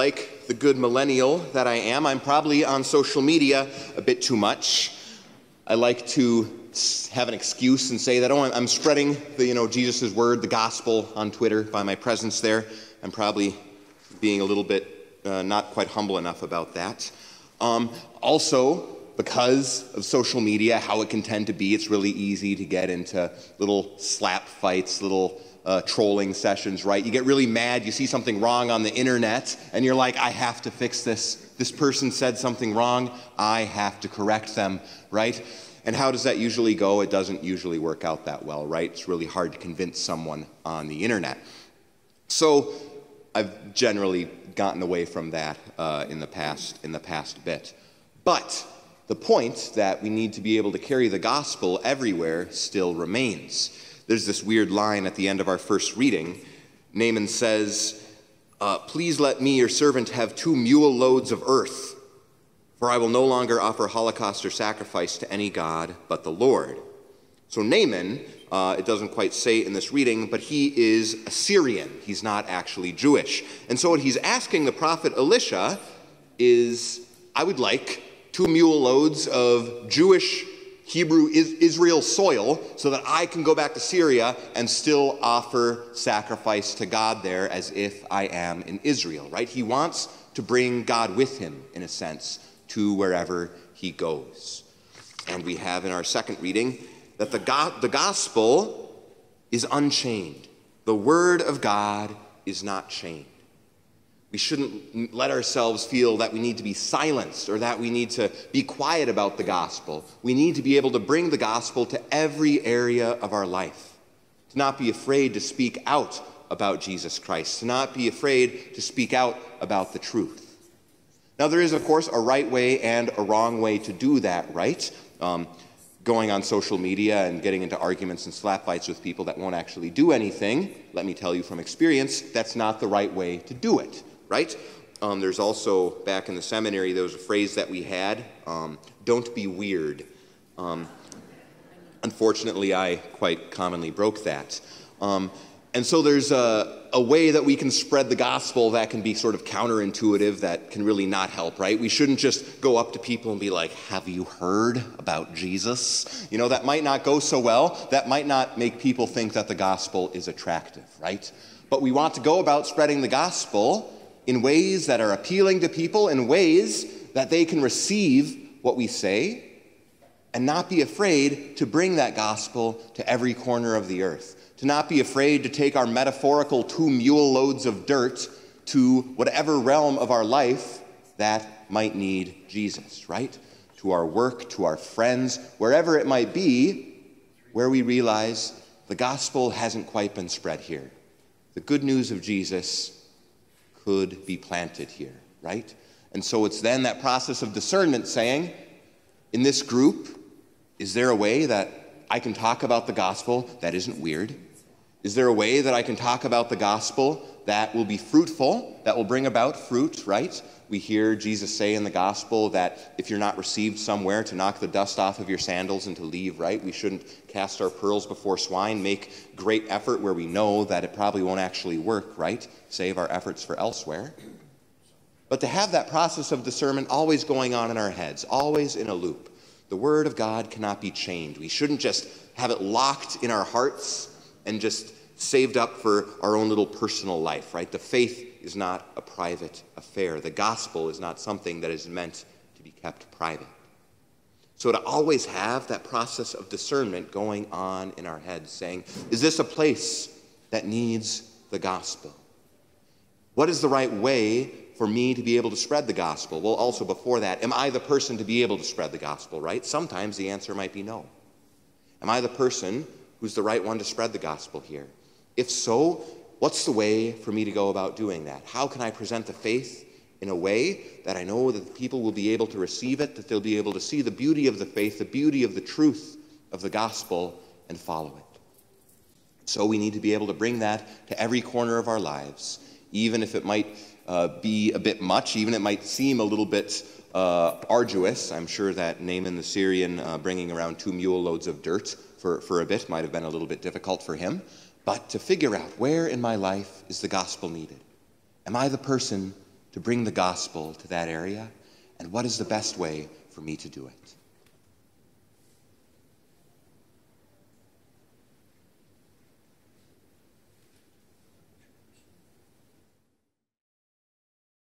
Like the good millennial that I am, I'm probably on social media a bit too much. I like to have an excuse and say that, oh, I'm spreading the, Jesus' word, the gospel on Twitter by my presence there. I'm probably being a little bit not quite humble enough about that. Also, because of social media, how it can tend to be, it's really easy to get into little slap fights, little trolling sessions, right? You get really mad, you see something wrong on the internet, and you're like, I have to fix this. This person said something wrong, I have to correct them, right? And how does that usually go? It doesn't usually work out that well, right? It's really hard to convince someone on the internet. So I've generally gotten away from that in the past bit. But the point that we need to be able to carry the gospel everywhere still remains. There's this weird line at the end of our first reading. Naaman says, please let me, your servant, have 2 mule loads of earth, for I will no longer offer holocaust or sacrifice to any god but the Lord. So Naaman, it doesn't quite say in this reading, but he is Assyrian. He's not actually Jewish. And so what he's asking the prophet Elisha is, I would like 2 mule loads of Jewish Hebrew Israel soil so that I can go back to Syria and still offer sacrifice to God there as if I am in Israel, right? He wants to bring God with him, in a sense, to wherever he goes. And we have in our second reading that the gospel is unchained. The word of God is not chained. We shouldn't let ourselves feel that we need to be silenced or that we need to be quiet about the gospel. We need to be able to bring the gospel to every area of our life, to not be afraid to speak out about Jesus Christ, to not be afraid to speak out about the truth. Now, there is, of course, a right way and a wrong way to do that, right? Going on social media and getting into arguments and slap fights with people that won't actually do anything, let me tell you from experience, that's not the right way to do it, right? There's also, back in the seminary, there was a phrase that we had, don't be weird. Unfortunately, I quite commonly broke that. And so there's a way that we can spread the gospel that can be sort of counterintuitive, that can really not help, right? We shouldn't just go up to people and be like, have you heard about Jesus? That might not go so well. That might not make people think that the gospel is attractive, right? But we want to go about spreading the gospel in ways that are appealing to people, in ways that they can receive what we say and not be afraid to bring that gospel to every corner of the earth. To not be afraid to take our metaphorical 2 mule loads of dirt to whatever realm of our life that might need Jesus, right? To our work, to our friends, wherever it might be, where we realize the gospel hasn't quite been spread here. The good news of Jesus could be planted here, right? And so it's then that process of discernment saying, in this group, is there a way that I can talk about the gospel that isn't weird? Is there a way that I can talk about the gospel that will be fruitful, that will bring about fruit, right? We hear Jesus say in the gospel that if you're not received somewhere, to knock the dust off of your sandals and to leave, right? We shouldn't cast our pearls before swine, make great effort where we know that it probably won't actually work, right? Save our efforts for elsewhere. But to have that process of discernment always going on in our heads, always in a loop. The word of God cannot be chained. We shouldn't just have it locked in our hearts and just saved up for our own little personal life, right? The faith is not a private affair. The gospel is not something that is meant to be kept private. So to always have that process of discernment going on in our heads, saying, is this a place that needs the gospel? What is the right way for me to be able to spread the gospel? Well, also before that, am I the person to be able to spread the gospel, right? Sometimes the answer might be no. Am I the person who's the right one to spread the gospel here? If so, what's the way for me to go about doing that? How can I present the faith in a way that I know that the people will be able to receive it, that they'll be able to see the beauty of the faith, the beauty of the truth of the gospel, and follow it? So we need to be able to bring that to every corner of our lives, even if it might be a bit much, even it might seem a little bit arduous. I'm sure that Naaman the Syrian bringing around 2 mule loads of dirt for a bit might have been a little bit difficult for him. But to figure out where in my life is the gospel needed? Am I the person to bring the gospel to that area? And what is the best way for me to do it?